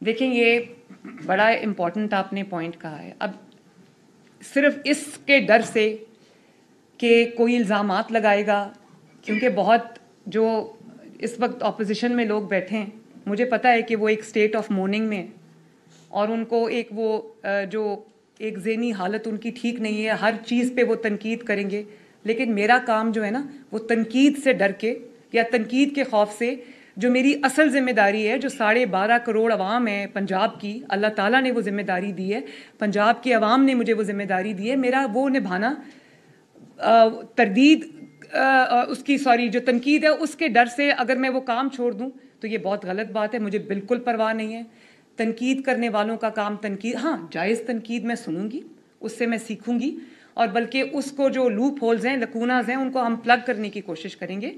دیکھیں یہ بڑا امپورٹنٹ آپ نے پوائنٹ کہا ہے. اب صرف اس کے ڈر سے کہ کوئی الزامات لگائے گا، کیونکہ بہت جو اس وقت اپوزیشن میں لوگ بیٹھے ہیں، مجھے پتہ ہے کہ وہ ایک اسٹیٹ آف مورننگ میں اور ان کو ایک وہ جو ایک ذہنی حالت ان کی ٹھیک نہیں ہے، ہر چیز پہ وہ تنقید کریں گے. لیکن میرا کام جو ہے نا وہ تنقید سے ڈر کے یا تنقید کے خوف سے، جو میری اصل ذمہ داری ہے، جو 12.5 کروڑ عوام ہے پنجاب کی، اللہ تعالیٰ نے وہ ذمہ داری دی ہے، پنجاب کے عوام نے مجھے وہ ذمہ داری دی ہے، میرا وہ نبھانا تردید اس کی جو تنقید ہے اس کے ڈر سے اگر میں وہ کام چھوڑ دوں تو یہ بہت غلط بات ہے. مجھے بالکل پرواہ نہیں ہے. تنقید کرنے والوں کا کام تنقید، ہاں جائز تنقید میں سنوں گی، اس سے میں سیکھوں گی، اور بلکہ اس کو جو لوپ ہولز ہیں، لکوناز ہیں، ان کو ہم پلگ کرنے کی کوشش کریں گے.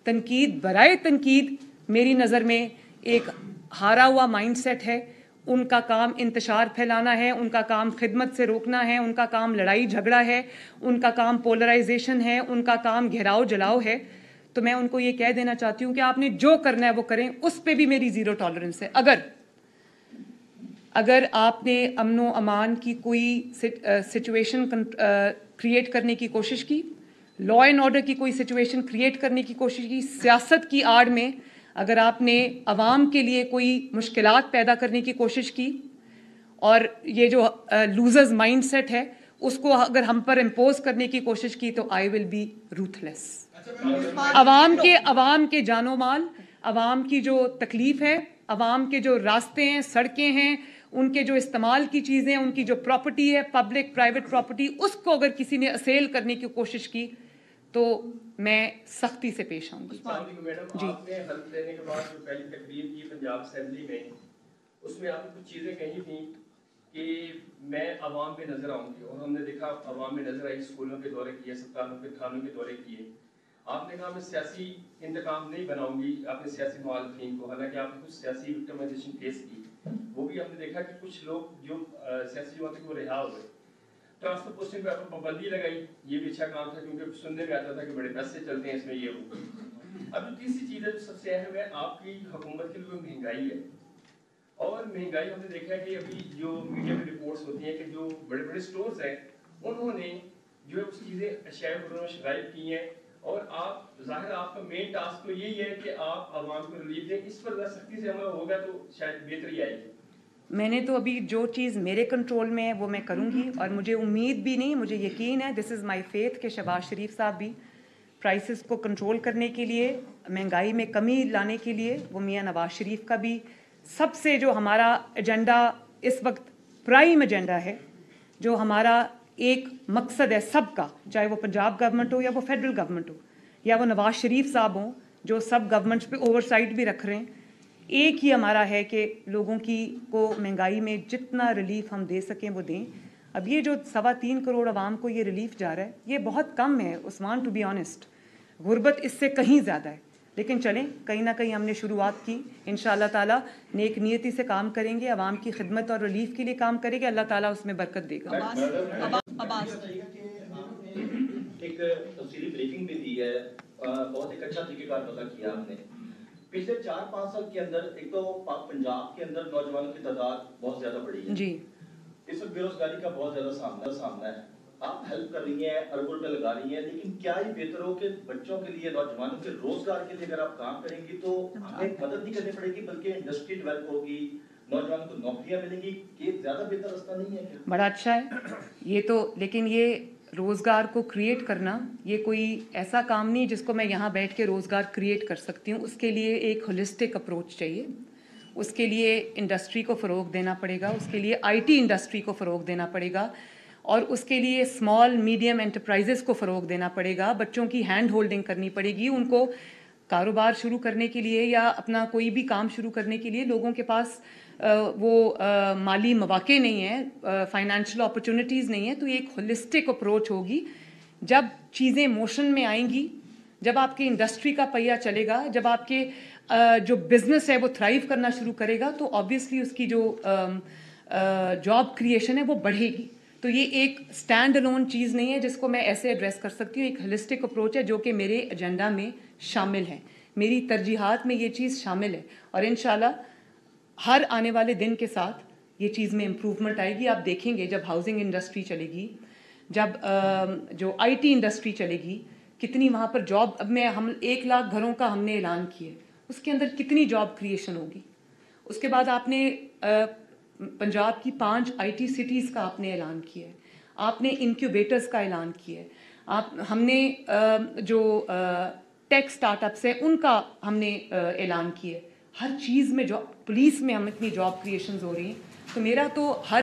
تنقید برائے تنقید میری نظر میں ایک ہارا ہوا مائنڈ سیٹ ہے. ان کا کام انتشار پھیلانا ہے، ان کا کام خدمت سے روکنا ہے، ان کا کام لڑائی جھگڑا ہے، ان کا کام پولرائزیشن ہے، ان کا کام گھیراؤ جلاؤ ہے. تو میں ان کو یہ کہہ دینا چاہتی ہوں کہ آپ نے جو کرنا ہے وہ کریں، اس پہ بھی میری زیرو ٹالرنس ہے. اگر آپ نے امن و امان کی کوئی سچویشن کریٹ کرنے کی کوشش کی، لا اینڈ آرڈر کی کوئی سچویشن کریٹ کرنے کی کوشش کی، سیاست کی آڑ میں اگر آپ نے عوام کے لیے کوئی مشکلات پیدا کرنے کی کوشش کی، اور یہ جو لوزرز مائنڈ سیٹ ہے اس کو اگر ہم پر امپوز کرنے کی کوشش کی، تو آئی ول بی روتھلیس. عوام کے جان و مال، عوام کی جو تکلیف ہے، عوام کے جو راستے ہیں، سڑکیں ہیں، ان کے جو استعمال کی چیزیں، ان کی جو پراپرٹی ہے، پبلک پرائیویٹ پراپرٹی، اس کو اگر کسی نے اسیل کرنے کی کوشش کی تو میں سختی سے پیش آؤں گی. جی، آپ نے حلف لینے کے بعد جو پہلی تقریر کی پنجاب اسمبلی میں، اس میں آپ نے کچھ چیزیں کہی تھیں کہ میں عوام میں نظر آؤں گی، اور ہم نے دیکھا عوام میں نظر آئی، اسکولوں کے دورے کیے، اسپتالوں کے تھانوں کے دورے کیے. آپ نے کہا میں سیاسی انتقام نہیں بناؤں گی اپنے سیاسی مخالفین کو، حالانکہ آپ نے کچھ سیاسی وکٹمائزیشن کیس کی، وہ بھی ہم نے دیکھا کہ کچھ لوگ جو سیاسی جماعت کے وہ رہا ہوئے. ٹرانسفر پوسٹنگ پہ آپ نے پابندی لگائی، یہ بھی اچھا کام تھا کیونکہ سننے میں آتا تھا کہ بڑے پیسے چلتے ہیں اس میں، یہ ہو. اب جو تیسری چیز ہے جو سب سے اہم ہے آپ کی حکومت کے لیے مہنگائی ہے. اور مہنگائی ہم نے دیکھا ہے کہ ابھی جو میڈیا میں رپورٹس ہوتی ہیں کہ جو بڑے بڑے سٹورز ہیں انہوں نے جو ہے اس چیزیں اشیاء میں شکایت کی ہیں، اور آپ ظاہر آپ کا مین ٹاسک تو یہی ہے کہ آپ عوام کو ریلیف دیں. اس پر سختی سے عمل ہوگا تو شاید بہتری آئے گی. میں نے تو ابھی جو چیز میرے کنٹرول میں ہے وہ میں کروں گی، اور مجھے امید بھی نہیں، مجھے یقین ہے، دس از مائی فیتھ، کہ شہباز شریف صاحب بھی پرائسز کو کنٹرول کرنے کے لیے، مہنگائی میں کمی لانے کے لیے، وہ میاں نواز شریف کا بھی سب سے جو ہمارا ایجنڈا اس وقت پرائم ایجنڈا ہے، جو ہمارا ایک مقصد ہے سب کا، چاہے وہ پنجاب گورنمنٹ ہو یا وہ فیڈرل گورنمنٹ ہو یا وہ نواز شریف صاحب ہوں جو سب گورنمنٹس پہ اوور سائٹ بھی رکھ رہے ہیں، ایک ہی ہمارا ہے کہ لوگوں کو مہنگائی میں جتنا ریلیف ہم دے سکیں وہ دیں. اب یہ جو 3.25 کروڑ عوام کو یہ ریلیف جا رہا ہے یہ بہت کم ہے عثمان، ٹو بی آنیسٹ. غربت اس سے کہیں زیادہ ہے. لیکن چلیں کہیں نہ کہیں ہم نے شروعات کی، انشاءاللہ تعالیٰ نیک نیتی سے کام کریں گے، عوام کی خدمت اور ریلیف کے لیے کام کریں گے، اللہ تعالیٰ اس میں برکت دے گا. ایک تفصیلی بریفنگ بھی دی ہے، بہت ایک اچھا طریقہ کار وضع کیا آپ نے. پچھلے 4-5 سال کے اندر ایک تو پنجاب کے اندر نوجوانوں کی تعداد بہت زیادہ بڑھی ہے. جی، اس وقت بے روزگاری کا بہت زیادہ سامنا ہے. آپ ہیلپ کر رہی ہیں، ارب روپے لگا رہی ہیں، لیکن کیا یہ بہتر ہو کہ بچوں کے لیے، نوجوانوں کے روزگار کے لیے اگر آپ کام کریں گی تو ہمیں مدد نہیں کرنی پڑے گی بلکہ انڈسٹری ڈیولپ ہوگی، نوجوانوں کو نوکریاں ملیں گی؟ یہ زیادہ بہتر راستہ نہیں ہے کیا؟ بڑا اچھا ہے یہ تو، لیکن یہ روزگار کو کریٹ کرنا یہ کوئی ایسا کام نہیں جس کو میں یہاں بیٹھ کے روزگار کریٹ کر سکتی ہوں. اس کے لیے ایک ہولسٹک اپروچ چاہیے. اس کے لیے انڈسٹری کو فروغ دینا پڑے گا، اس کے لیے آئی ٹی انڈسٹری کو فروغ دینا پڑے گا، اور اس کے لیے اسمال میڈیم انٹرپرائزز کو فروغ دینا پڑے گا. بچوں کی ہینڈ ہولڈنگ کرنی پڑے گی. ان کو کاروبار شروع کرنے کے لیے یا اپنا کوئی بھی کام شروع کرنے کے لیے لوگوں کے پاس وہ مالی مواقع نہیں ہیں، فائنینشیل اپرچونیٹیز نہیں ہیں. تو یہ ایک ہولسٹک اپروچ ہوگی. جب چیزیں موشن میں آئیں گی، جب آپ کی انڈسٹری کا پہیہ چلے گا، جب آپ کے جو بزنس ہے وہ تھرائیو کرنا شروع کرے گا، تو آبویسلی اس کی جو جاب کریشن ہے وہ بڑھے گی. تو یہ ایک اسٹینڈ الون چیز نہیں ہے جس کو میں ایسے ایڈریس کر سکتی ہوں. ایک ہولسٹک اپروچ ہے جو کہ میرے ایجنڈا میں شامل ہے، میری ترجیحات میں یہ چیز شامل ہے، اور انشاءاللہ ہر آنے والے دن کے ساتھ یہ چیز میں امپروومنٹ آئے گی. آپ دیکھیں گے جب ہاؤسنگ انڈسٹری چلے گی, جب جو آئی ٹی انڈسٹری چلے گی, کتنی وہاں پر جاب, اب میں ہم 1 لاکھ گھروں کا ہم نے اعلان کیا, اس کے اندر کتنی جاب کریشن ہوگی. اس کے بعد آپ نے پنجاب کی 5 آئی ٹی سٹیز کا آپ نے اعلان کیا ہے, آپ نے انکیوبیٹرز کا اعلان کیا ہے, ہم نے جو ٹیک اسٹارٹ اپس ہیں ان کا ہم نے اعلان کیا ہے. ہر چیز میں جو پولیس میں ہم اتنی جاب کریشنز ہو رہی ہیں, تو میرا تو ہر